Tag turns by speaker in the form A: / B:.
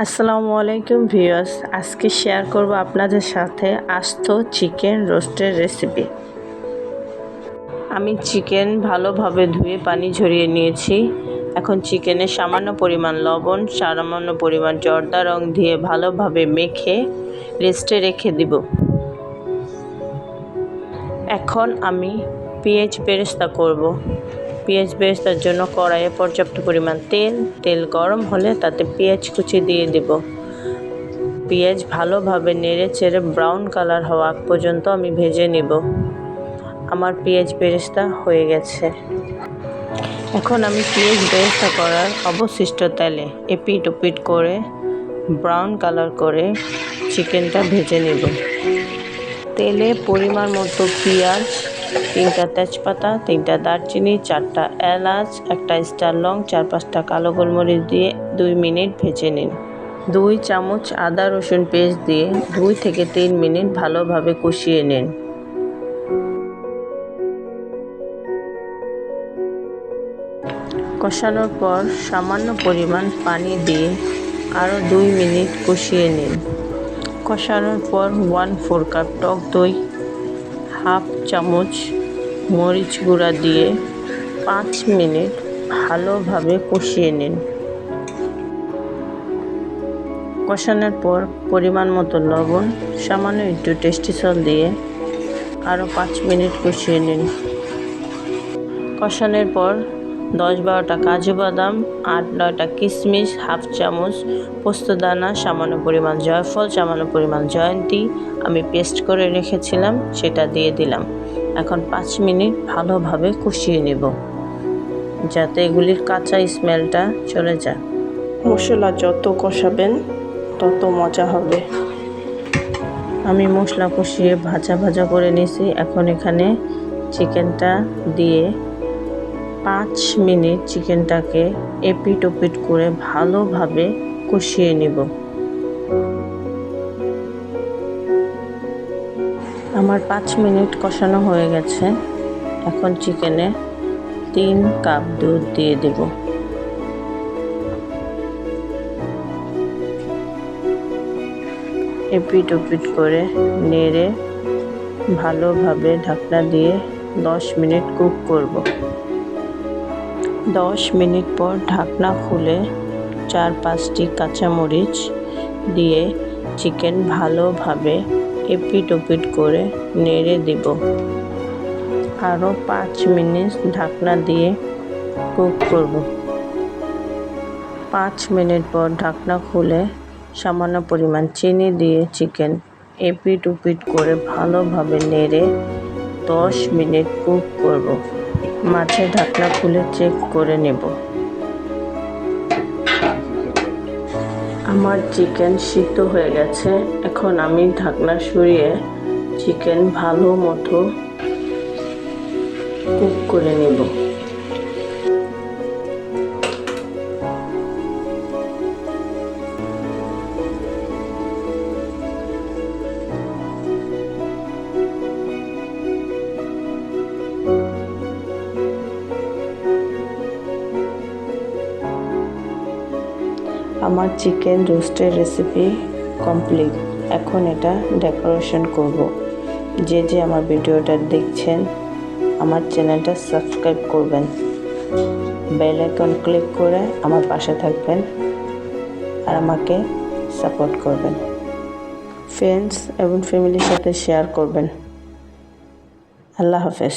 A: আসসালামু আলাইকুম ভিউয়ার্স, আজকে শেয়ার করব আপনাদের সাথে আস্ত চিকেন রোস্টের রেসিপি। আমি চিকেন ভালোভাবে ধুয়ে পানি ঝরিয়ে নিয়েছি। এখন চিকেনে সামান্য পরিমাণ লবণ, সামান্য পরিমাণ জর্দা রং দিয়ে ভালোভাবে মেখে রেস্টে রেখে দিব। এখন আমি পেঁয়াজ বেরেস্তা করব। পেঁয়াজ বেরেস্তার জন্য কড়াইয়ে পর্যাপ্ত পরিমাণ তেল গরম হলে তাতে পেঁয়াজ কুচি দিয়ে দেব। পেঁয়াজ ভালোভাবে নেড়ে চেড়ে ব্রাউন কালার হওয়া আগ পর্যন্ত আমি ভেজে নেব। আমার পেঁয়াজ বেরেস্তা হয়ে গেছে। এখন আমি পেঁয়াজ বেরেস্তা করার অবশিষ্ট তেলে এপিট ওপিট করে ব্রাউন কালার করে চিকেনটা ভেজে নেব। তেলে পরিমাণ মতো পেঁয়াজ, 3টা তেজপাতা, 3টা দারচিনি, 4টা এলাচ, 1টা স্টার লং, 4-5টা কালো গোলমরিচ দিয়ে 2 মিনিট ভেজে নিন। 2 চামচ আদা রসুন পেস্ট দিয়ে 2 থেকে 3 মিনিট ভালোভাবে কষিয়ে নিন। কষানোর পর সামান্য পরিমাণ পানি দিয়ে আরও 2 মিনিট কষিয়ে নিন। কষানোর পর 1/4 কাপ টক দই, 1/2 চামচ মরিচ গুঁড়া দিয়ে 5 মিনিট ভালোভাবে কষিয়ে নিন। কষানোর পর পরিমাণ মতো লবণ, সামান্য একটু টেস্টি সল্ট দিয়ে আরও 5 মিনিট কষিয়ে নিন। কষানোর পর 10-12টা কাজু বাদাম, 8-9টা কিশমিশ, 1/2 চামচ পোস্তদানা, সামান্য পরিমাণ জয়ফল, সামান্য পরিমাণ জয়ন্তী আমি পেস্ট করে রেখেছিলাম সেটা দিয়ে দিলাম। এখন 5 মিনিট ভালোভাবে কষিয়ে নেব যাতে এগুলির কাঁচা স্মেলটা চলে যায়। মশলা যত কষাবেন তত মজা হবে। আমি মশলা কষিয়ে ভাজা করে নিয়েছি। এখন এখানে চিকেনটা দিয়ে 5 মিনিট চিকেনটাকে এপিট ওপিট করে ভালোভাবে কষিয়ে নেব। আমার 5 মিনিট কষানো হয়ে গেছে। এখন চিকেনে 3 কাপ দুধ দিয়ে দেব। এপিট ওপিট করে নেড়ে ভালোভাবে ঢাকনা দিয়ে 10 মিনিট কুক করব। 10 মিনিট পর ঢাকনা খুলে 4-5টি কাঁচামরিচ দিয়ে চিকেন ভালোভাবে এপিট ওপিট করে নেড়ে দিব। আরও 5 মিনিট ঢাকনা দিয়ে কুক করব। 5 মিনিট পর ঢাকনা খুলে সামান্য পরিমাণ চিনি দিয়ে চিকেন এপিট ওপিট করে ভালোভাবে নেড়ে 10 মিনিট কুক করব। মাঝে ঢাকনা খুলে চেক করে নেব। আমার চিকেন সিদ্ধ হয়ে গেছে। এখন আমি ঢাকনা সরিয়ে চিকেন ভালো মতো কুক করে নেব। আমার চিকেন রোস্টের রেসিপি কমপ্লিট। এখন এটা ডেকোরেশন করব। যে আমার ভিডিওটা দেখছেন আমার চ্যানেলটা সাবস্ক্রাইব করবেন, বেল আইকন ক্লিক করে আমার পাশে থাকবেন আর আমাকে সাপোর্ট করবেন। ফ্রেন্ডস এবং ফ্যামিলির সাথে শেয়ার করবেন। আল্লাহ হাফেজ।